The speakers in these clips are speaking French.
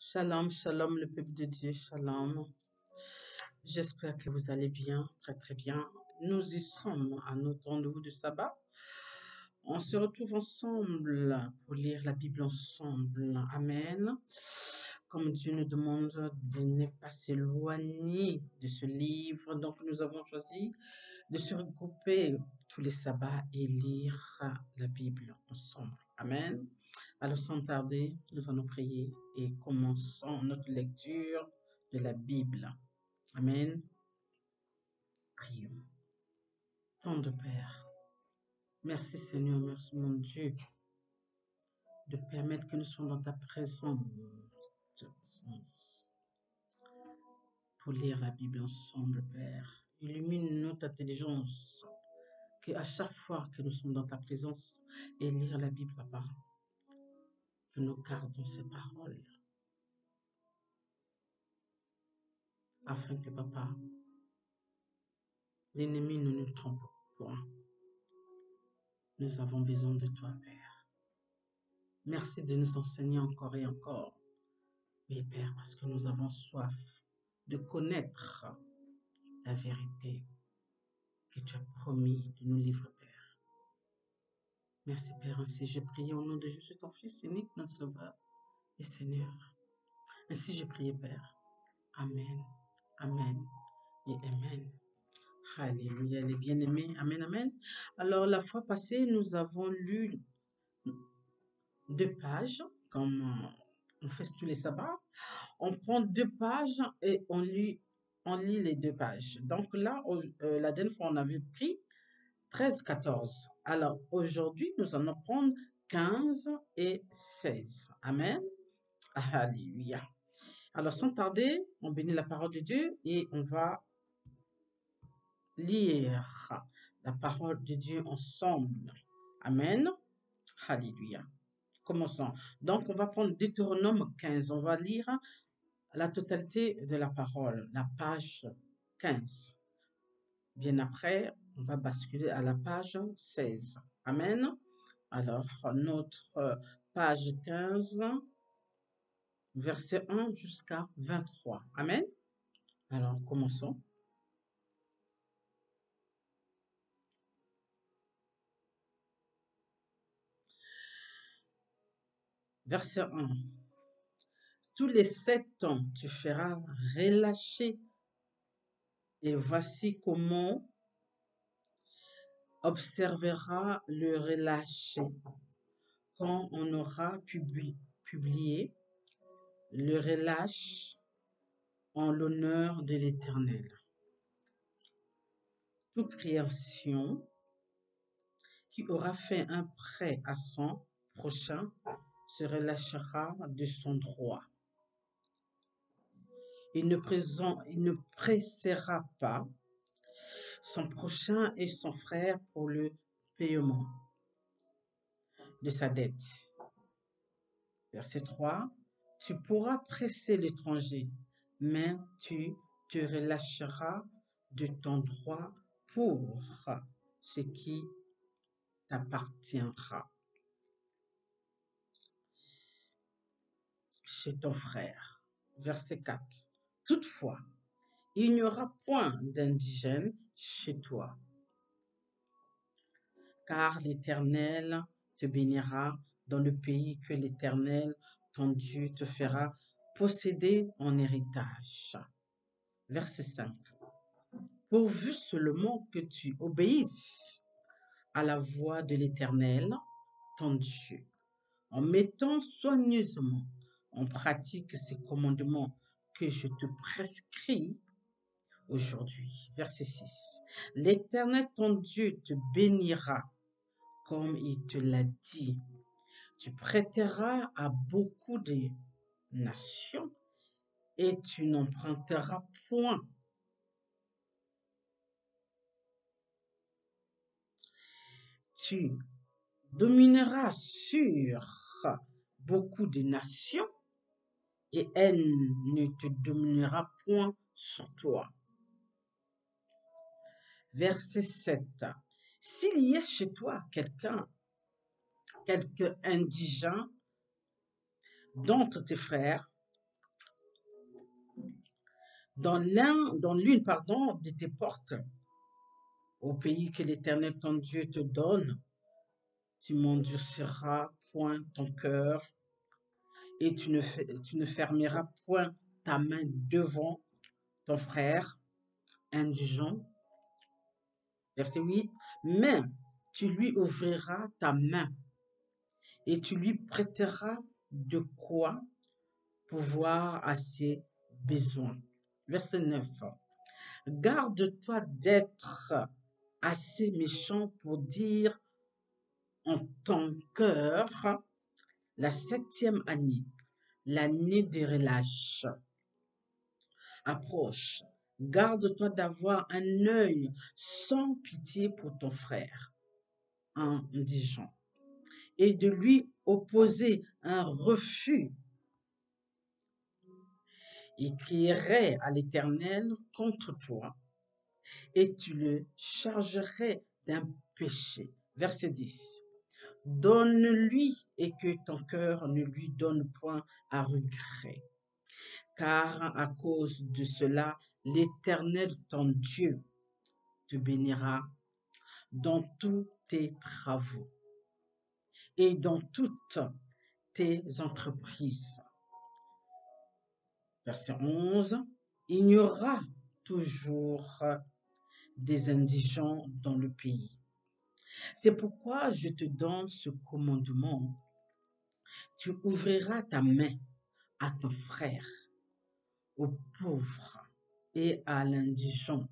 Shalom, shalom, le peuple de Dieu, shalom. J'espère que vous allez bien, très très bien. Nous y sommes à notre rendez-vous du sabbat. On se retrouve ensemble pour lire la Bible ensemble. Amen. Comme Dieu nous demande de ne pas s'éloigner de ce livre, donc nous avons choisi de se regrouper tous les sabbats et lire la Bible ensemble. Amen. Alors sans tarder, nous allons prier et commençons notre lecture de la Bible. Amen. Prions. Tendre Père, merci Seigneur, merci mon Dieu, de permettre que nous soyons dans ta présence pour lire la Bible ensemble, Père. Illumine notre intelligence, que à chaque fois que nous sommes dans ta présence et lire la Bible, Papa, que nous gardons ces paroles, afin que, Papa, l'ennemi ne nous trompe point. Nous avons besoin de toi, Père. Merci de nous enseigner encore et encore. Oui, Père, parce que nous avons soif de connaître la vérité que tu as promis de nous livrer, Père. Merci, Père. Ainsi, j'ai prié au nom de Jésus, ton Fils unique, notre Sauveur et Seigneur. Ainsi, j'ai prié, Père. Amen, Amen et Amen. Alléluia, les bien-aimés. Amen, Amen. Alors, la fois passée, nous avons lu 2 pages, comme on fait tous les sabbats. On prend 2 pages et on lit les 2 pages. Donc là, la dernière fois, on avait pris 13-14. Alors aujourd'hui, nous allons prendre 15 et 16. Amen. Alléluia. Alors sans tarder, on bénit la parole de Dieu et on va lire la parole de Dieu ensemble. Amen. Alléluia. Commençons. Donc, on va prendre Deutéronome 15. On va lire la totalité de la parole, la page 15. Bien après, on va basculer à la page 16. Amen. Alors, notre page 15, verset 1 jusqu'à 23. Amen. Alors, commençons. Verset 1. Tous les 7 ans, tu feras relâcher, et voici comment observera le relâcher quand on aura publié le relâche en l'honneur de l'Éternel. Toute création qui aura fait un prêt à son prochain se relâchera de son droit. Il ne pressera pas son prochain et son frère pour le paiement de sa dette. Verset 3. Tu pourras presser l'étranger, mais tu te relâcheras de ton droit pour ce qui t'appartiendra chez ton frère. Verset 4. Toutefois, il n'y aura point d'indigène chez toi, car l'Éternel te bénira dans le pays que l'Éternel, ton Dieu, te fera posséder en héritage. Verset 5. Pourvu seulement que tu obéisses à la voix de l'Éternel, ton Dieu, en mettant soigneusement en pratique ces commandements que je te prescris aujourd'hui. Verset 6. L'Éternel, ton Dieu, te bénira comme il te l'a dit. Tu prêteras à beaucoup de nations et tu n'emprunteras point. Tu domineras sur beaucoup de nations et elle ne te dominera point sur toi. Verset 7. S'il y a chez toi quelque indigent d'entre tes frères, dans l'une, pardon, de tes portes, au pays que l'Éternel ton Dieu te donne, tu m'endurciras point ton cœur et tu ne fermeras point ta main devant ton frère indigent. Verset 8. Mais tu lui ouvriras ta main et tu lui prêteras de quoi pouvoir à ses besoins. Verset 9. Garde-toi d'être assez méchant pour dire en ton cœur la 7e année, l'année des relâches, approche. Garde-toi d'avoir un œil sans pitié pour ton frère indigent et de lui opposer un refus. Il crierait à l'Éternel contre toi et tu le chargerais d'un péché. Verset 10. Donne-lui et que ton cœur ne lui donne point à regret. Car à cause de cela, l'Éternel ton Dieu te bénira dans tous tes travaux et dans toutes tes entreprises. Verset 11. Il y aura toujours des indigents dans le pays. C'est pourquoi je te donne ce commandement. Tu ouvriras ta main à ton frère, au pauvre et à l'indigent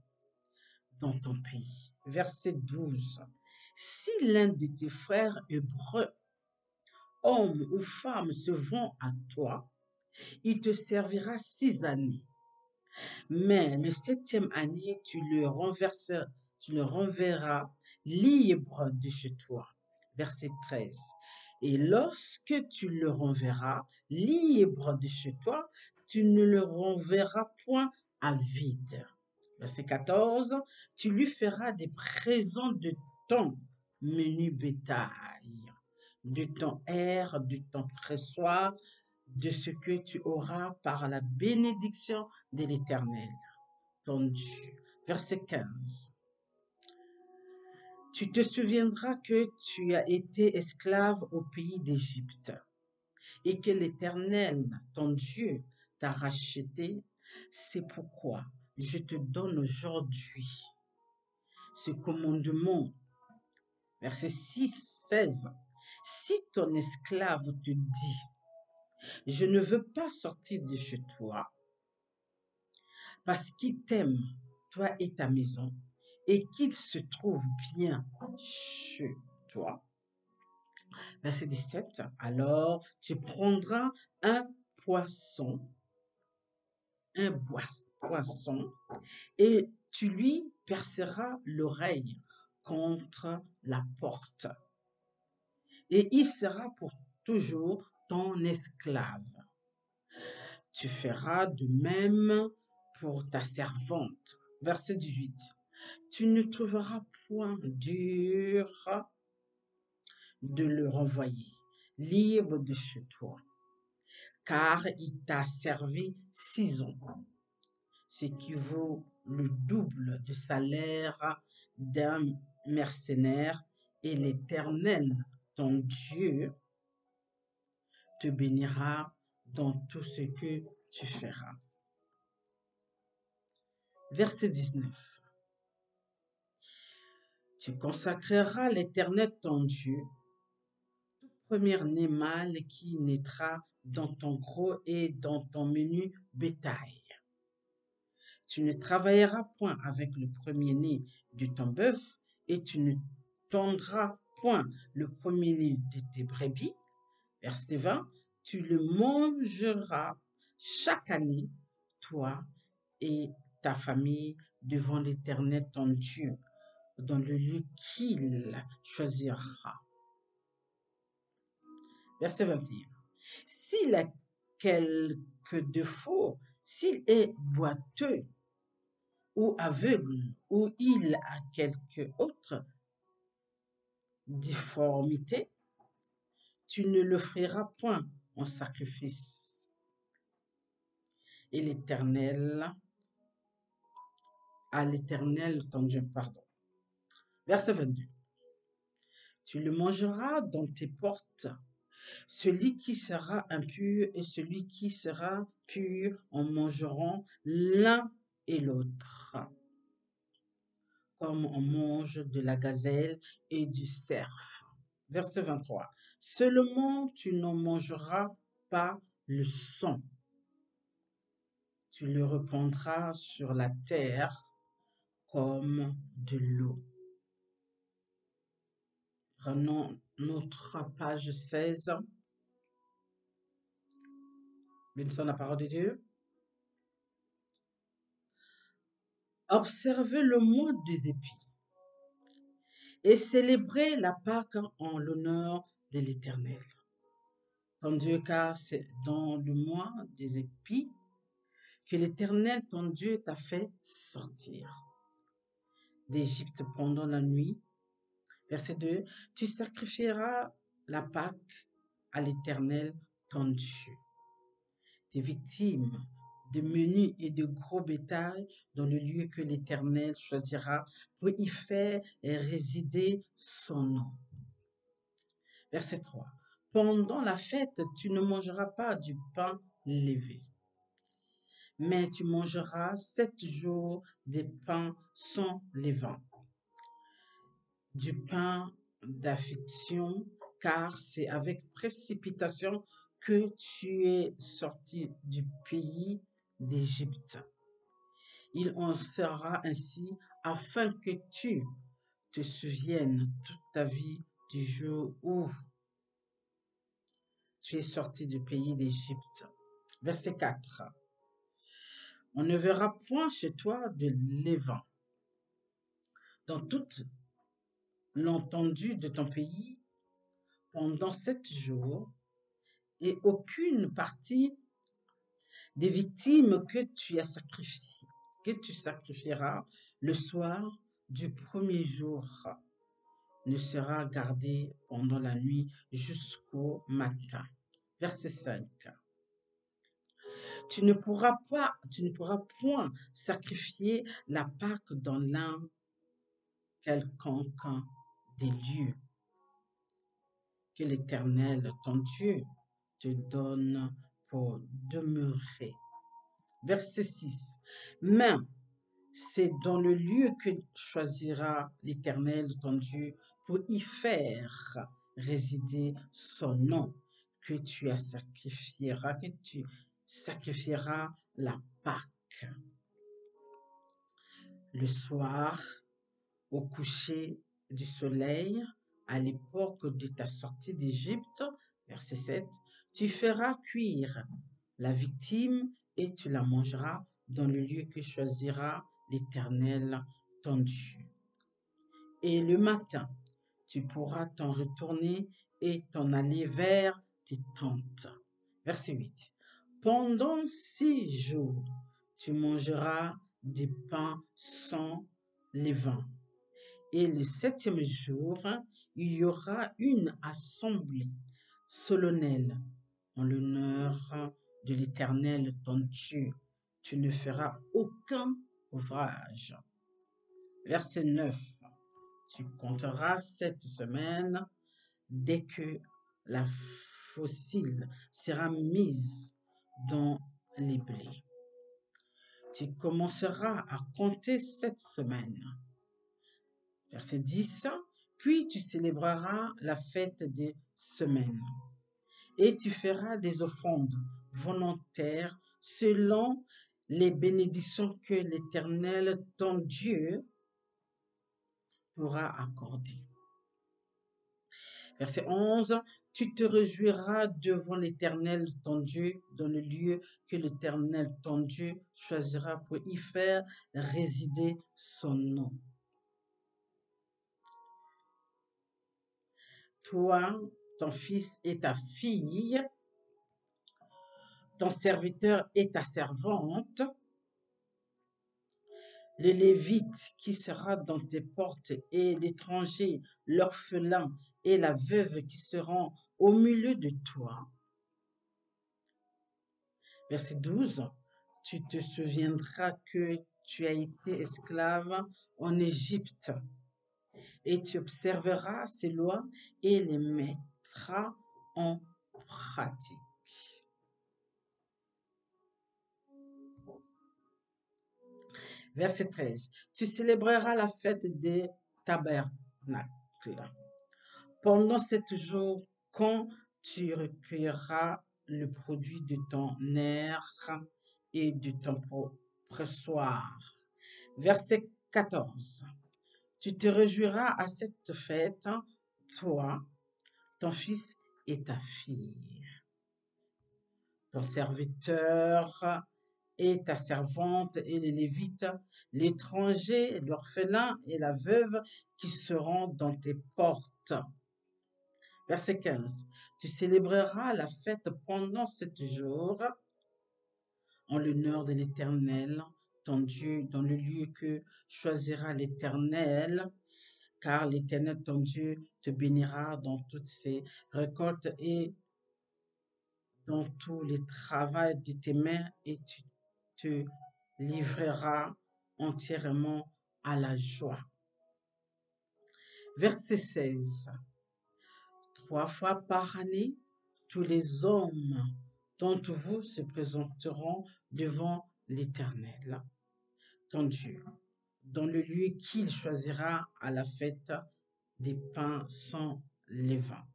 dans ton pays. Verset 12. Si l'un de tes frères hébreux, homme ou femme, se vend à toi, il te servira 6 années. Mais le 7e année, tu le renverras libre de chez toi. Verset 13. Et lorsque tu le renverras libre de chez toi, tu ne le renverras point à vide. Verset 14. Tu lui feras des présents de ton menu bétail, de ton air, de ton pressoir, de ce que tu auras par la bénédiction de l'Éternel, ton Dieu. Verset 15. Tu te souviendras que tu as été esclave au pays d'Égypte et que l'Éternel, ton Dieu, t'a racheté. C'est pourquoi je te donne aujourd'hui ce commandement. Verset 16. Si ton esclave te dit, je ne veux pas sortir de chez toi, parce qu'il t'aime, toi et ta maison, et qu'il se trouve bien chez toi. Verset 17. Alors tu prendras un poisson, et tu lui perceras l'oreille contre la porte, et il sera pour toujours ton esclave. Tu feras de même pour ta servante. Verset 18. Tu ne trouveras point dur de le renvoyer, libre de chez toi, car il t'a servi 6 ans, ce qui vaut le double de salaire d'un mercenaire, et l'Éternel, ton Dieu, te bénira dans tout ce que tu feras. Verset 19. Tu consacreras l'Éternel ton Dieu, tout premier-né mâle qui naîtra dans ton gros et dans ton menu bétail. Tu ne travailleras point avec le premier-né de ton bœuf, et tu ne tondras point le premier-né de tes brebis. Verset 20. Tu le mangeras chaque année, toi et ta famille, devant l'Éternel ton Dieu, dans le lieu qu'il choisira. Verset 21. S'il a quelque défaut, s'il est boiteux ou aveugle, ou il a quelque autre difformité, tu ne l'offriras point en sacrifice. Et l'Éternel à l'Éternel ton Dieu. Pardon. Verset 22. Tu le mangeras dans tes portes. Celui qui sera impur et celui qui sera pur en mangeront l'un et l'autre, comme on mange de la gazelle et du cerf. Verset 23. Seulement tu n'en mangeras pas le sang. Tu le répandras sur la terre comme de l'eau. Prenons notre page 16. Bénissons la parole de Dieu. Observez le mois des épis et célébrez la Pâque en l'honneur de l'Éternel, ton Dieu, car c'est dans le mois des épis que l'Éternel, ton Dieu, t'a fait sortir d'Égypte pendant la nuit. Verset 2. Tu sacrifieras la Pâque à l'Éternel, ton Dieu. Tes victimes de menu et de gros bétail dans le lieu que l'Éternel choisira pour y faire résider son nom. Verset 3. Pendant la fête, tu ne mangeras pas du pain levé, mais tu mangeras 7 jours des pains sans levain, du pain d'affliction, car c'est avec précipitation que tu es sorti du pays d'Égypte. Il en sera ainsi afin que tu te souviennes toute ta vie du jour où tu es sorti du pays d'Égypte. Verset 4. On ne verra point chez toi de levain dans toute l'étendue de ton pays pendant 7 jours, et aucune partie des victimes que tu sacrifieras le soir du premier jour ne sera gardée pendant la nuit jusqu'au matin. Verset 5. Tu ne pourras point sacrifier la Pâque dans l'un quelconque des lieux que l'Éternel, ton Dieu, te donne pour demeurer. Verset 6. Mais c'est dans le lieu que choisira l'Éternel, ton Dieu, pour y faire résider son nom, que tu sacrifieras la Pâque. Le soir, au coucher du soleil, à l'époque de ta sortie d'Égypte, verset 7, tu feras cuire la victime et tu la mangeras dans le lieu que choisira l'Éternel, ton Dieu. Et le matin, tu pourras t'en retourner et t'en aller vers tes tentes. Verset 8. Pendant 6 jours, tu mangeras des pains sans levain. Et le 7e jour, il y aura une assemblée solennelle en l'honneur de l'Éternel, ton Dieu. Tu ne feras aucun ouvrage. Verset 9. Tu compteras 7 semaines dès que la faucille sera mise dans les blés. Tu commenceras à compter 7 semaines. Verset 10. Puis tu célébreras la fête des semaines et tu feras des offrandes volontaires selon les bénédictions que l'Éternel, ton Dieu, pourra accorder. Verset 11. Tu te réjouiras devant l'Éternel, ton Dieu, dans le lieu que l'Éternel, ton Dieu, choisira pour y faire résider son nom. Toi, ton fils et ta fille, ton serviteur et ta servante, le Lévite qui sera dans tes portes et l'étranger, l'orphelin et la veuve qui seront au milieu de toi. Verset 12. Tu te souviendras que tu as été esclave en Égypte, et tu observeras ces lois et les mettras en pratique. Verset 13. Tu célébreras la fête des tabernacles. Pendant 7 jours, quand tu recueilleras le produit de ton air et de ton pressoir. Verset 14. Tu te réjouiras à cette fête, toi, ton fils et ta fille, ton serviteur et ta servante et les Lévites, l'étranger, l'orphelin et la veuve qui seront dans tes portes. Verset 15. Tu célébreras la fête pendant 7 jours en l'honneur de l'Éternel, ton Dieu, dans le lieu que choisira l'Éternel, car l'Éternel, ton Dieu, te bénira dans toutes ses récoltes et dans tous les travaux de tes mains, et tu te livreras entièrement à la joie. Verset 16. 3 fois par année, tous les hommes d'entre vous se présenteront devant l'Éternel, ton Dieu, dans le lieu qu'il choisira à la fête des pains sans levain,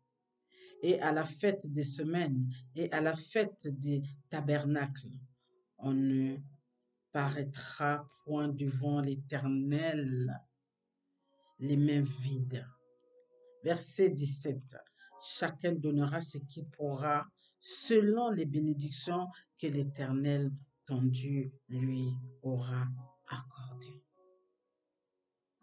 et à la fête des semaines, et à la fête des tabernacles. On ne paraîtra point devant l'Éternel les mains vides. Verset 17. Chacun donnera ce qu'il pourra selon les bénédictions que l'Éternel, ton Dieu, lui aura accordées.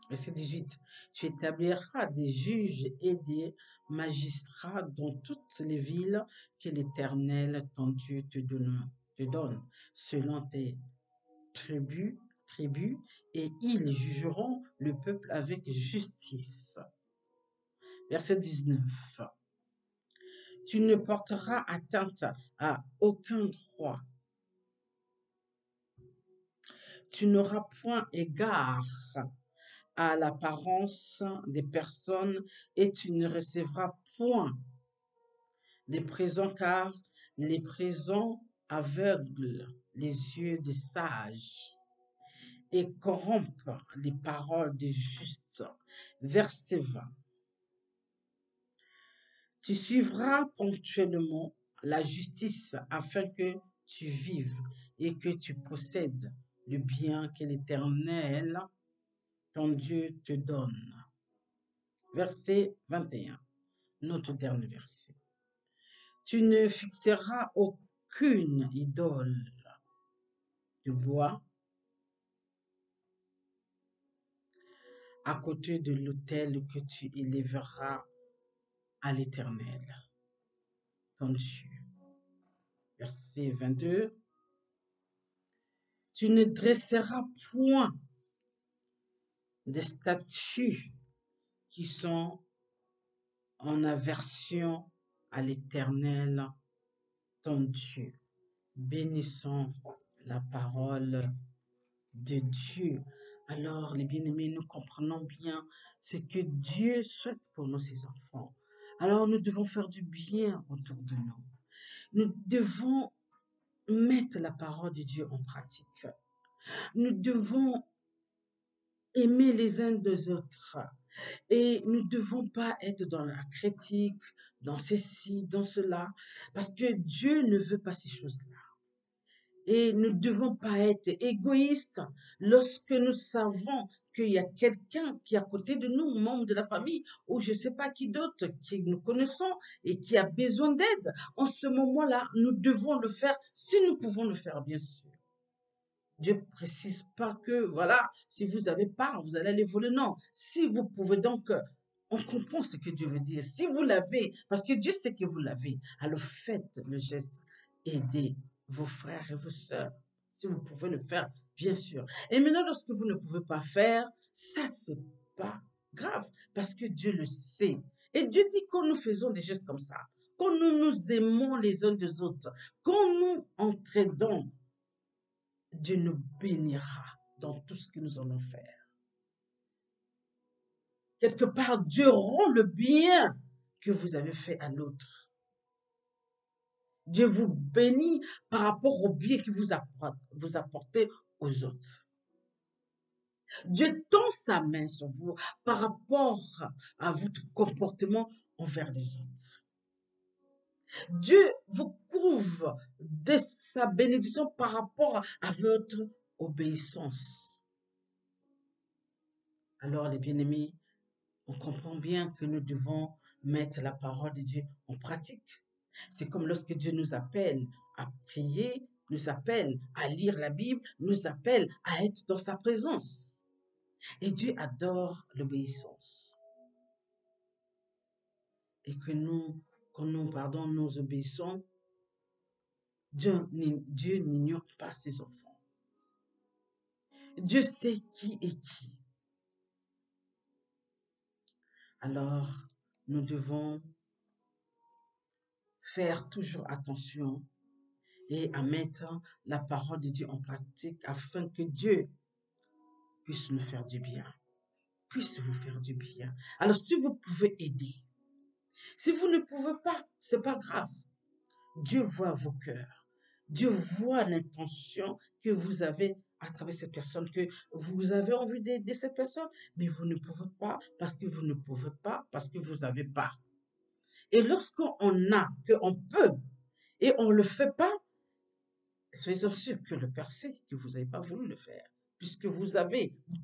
Verset 18. Tu établiras des juges et des magistrats dans toutes les villes que l'Éternel, ton Dieu, te donne selon tes tribus, et ils jugeront le peuple avec justice. Verset 19. Tu ne porteras atteinte à aucun droit. Tu n'auras point égard à l'apparence des personnes et tu ne recevras point des présents, car les présents aveuglent les yeux des sages et corrompent les paroles des justes. Verset 20. Tu suivras ponctuellement la justice afin que tu vives et que tu possèdes le bien que l'Éternel, ton Dieu, te donne. Verset 21, notre dernier verset. Tu ne fixeras aucune idole de bois à côté de l'autel que tu élèveras à l'Éternel, ton Dieu. Verset 22. Tu ne dresseras point des statues qui sont en aversion à l'Éternel, ton Dieu. Bénissons la parole de Dieu. Alors, les bien-aimés, nous comprenons bien ce que Dieu souhaite pour nous, ses enfants. Alors, nous devons faire du bien autour de nous. Nous devons mettre la parole de Dieu en pratique. Nous devons aimer les uns des autres. Et nous ne devons pas être dans la critique, dans ceci, dans cela, parce que Dieu ne veut pas ces choses-là. Et nous ne devons pas être égoïstes lorsque nous savons qu'il y a quelqu'un qui est à côté de nous, membre de la famille, ou je ne sais pas qui d'autre, qui nous connaissons et qui a besoin d'aide. En ce moment-là, nous devons le faire si nous pouvons le faire, bien sûr. Dieu ne précise pas que, voilà, si vous n'avez pas, vous allez aller voler. Non, si vous pouvez donc, on comprend ce que Dieu veut dire. Si vous l'avez, parce que Dieu sait que vous l'avez, alors faites le geste, aidez vos frères et vos sœurs. Si vous pouvez le faire, bien sûr. Et maintenant, lorsque vous ne pouvez pas faire, ça, c'est pas grave, parce que Dieu le sait. Et Dieu dit quand nous faisons des gestes comme ça, quand nous nous aimons les uns des autres, quand nous entraidons, Dieu nous bénira. dans tout ce que nous allons faire. Quelque part, Dieu rend le bien que vous avez fait à l'autre. Dieu vous bénit par rapport au bien que vous apportez aux autres. Dieu tend sa main sur vous par rapport à votre comportement envers les autres. Dieu vous couvre de sa bénédiction par rapport à votre obéissance. Alors, les bien-aimés, on comprend bien que nous devons mettre la parole de Dieu en pratique. C'est comme lorsque Dieu nous appelle à prier, nous appelle à lire la Bible, nous appelle à être dans sa présence. Et Dieu adore l'obéissance. Et quand nous obéissons, Dieu n'ignore pas ses enfants. Dieu sait qui est qui. Alors, nous devons faire toujours attention et à mettre la parole de Dieu en pratique afin que Dieu puisse nous faire du bien, puisse vous faire du bien. Alors, si vous pouvez aider, si vous ne pouvez pas, c'est pas grave. Dieu voit vos cœurs. Dieu voit l'intention que vous avez à travers cette personne, que vous avez envie d'aider cette personne, mais vous ne pouvez pas parce que vous ne pouvez pas, parce que vous n'avez pas. Et lorsqu'on a, qu'on peut, et on ne le fait pas, soyez sûrs que le Père sait que vous n'avez pas voulu le faire. Puisque vous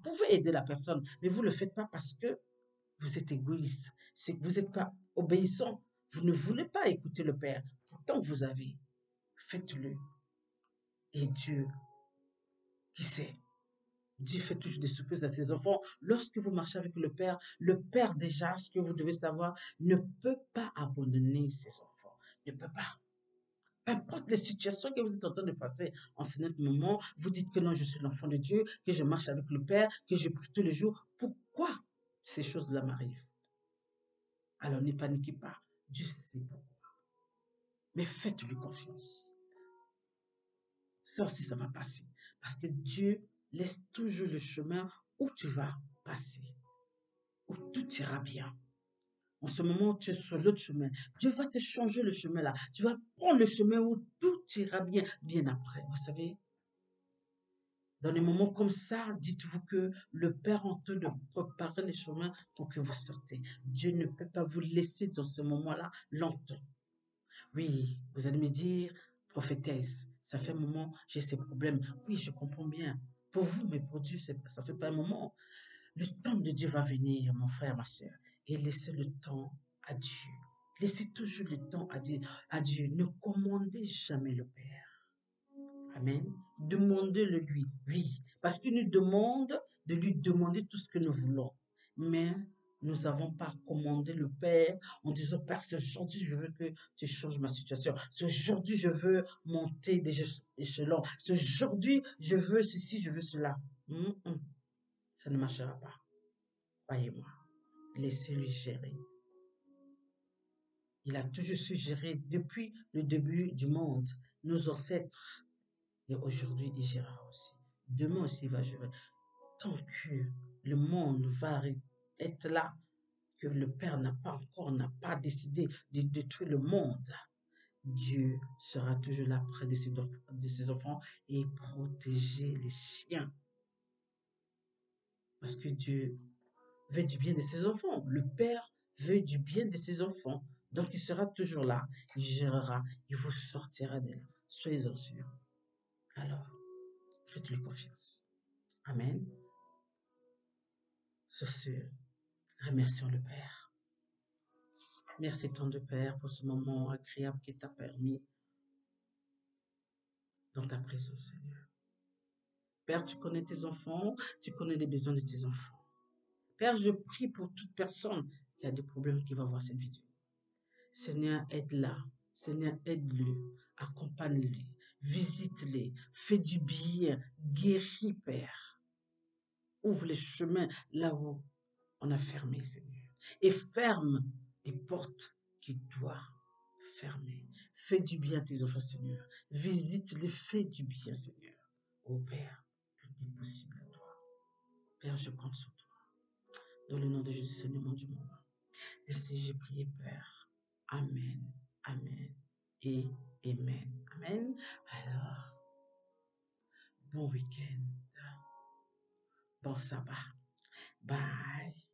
pouvez aider la personne, mais vous ne le faites pas parce que vous êtes égoïste. C'est que vous n'êtes pas obéissant. Vous ne voulez pas écouter le Père. Pourtant, vous avez. Faites-le. Et Dieu, qui sait, Dieu fait toujours des surprises à ses enfants. Lorsque vous marchez avec le Père déjà, ce que vous devez savoir, ne peut pas abandonner ses enfants. Ne peut pas. Peu importe les situations que vous êtes en train de passer en ce moment, vous dites que non, je suis l'enfant de Dieu, que je marche avec le Père, que je prie tous les jours. Pourquoi ces choses-là m'arrivent? Alors ne paniquez pas. Dieu sait pourquoi. Mais faites-lui confiance. Ça aussi, ça va passer. Parce que Dieu laisse toujours le chemin où tu vas passer, où tout ira bien. En ce moment, tu es sur l'autre chemin. Dieu va te changer le chemin là. Tu vas prendre le chemin où tout ira bien, bien après. Vous savez, dans des moments comme ça, dites-vous que le Père est en train de préparer les chemins pour que vous sortez. Dieu ne peut pas vous laisser dans ce moment-là longtemps. Oui, vous allez me dire, prophétesse, ça fait un moment, j'ai ces problèmes. Oui, je comprends bien. Pour vous, mais pour Dieu, ça ne fait pas un moment. Le temps de Dieu va venir, mon frère, ma soeur. Et laissez le temps à Dieu. Laissez toujours le temps à Dieu. À Dieu. Ne commandez jamais le Père. Amen. Demandez-le lui. Oui. Parce qu'il nous demande de lui demander tout ce que nous voulons. Mais nous n'avons pas commandé le Père en disant, Père, c'est aujourd'hui je veux que tu changes ma situation. C'est aujourd'hui je veux monter des échelons. C'est aujourd'hui je veux ceci, je veux cela. Ça ne marchera pas. Croyez-moi. Laissez-lui gérer. Il a toujours su gérer depuis le début du monde, nos ancêtres. Et aujourd'hui, il gérera aussi. Demain aussi, il va gérer. Tant que le monde va être là, que le Père n'a pas décidé de détruire le monde, Dieu sera toujours là près de ses enfants et protéger les siens. Parce que Dieu veut du bien de ses enfants. Le Père veut du bien de ses enfants. Donc, il sera toujours là. Il gérera. Il vous sortira de là. Soyez-en sûrs. Alors, faites-lui confiance. Amen. Sur ce, remercions le Père. Merci tant de Père pour ce moment agréable qui t'a permis dans ta présence, Seigneur. Père, tu connais tes enfants, tu connais les besoins de tes enfants. Père, je prie pour toute personne qui a des problèmes qui va voir cette vidéo. Seigneur, aide-la. Seigneur, aide-le. Accompagne-le. Visite-les. Fais du bien. Guéris, Père. Ouvre les chemins là où on a fermé, Seigneur. Et ferme les portes qui doivent fermer. Fais du bien à tes enfants, Seigneur. Visite-les. Fais du bien, Seigneur. Ô Père, tout est possible. Père, je compte sur toi. Dans le nom de Jésus, Seigneur mon Dieu, mon roi. Ainsi j'ai prié, Père. Amen, amen et amen. Amen. Alors, bon week-end. Bon sabbat. Bye.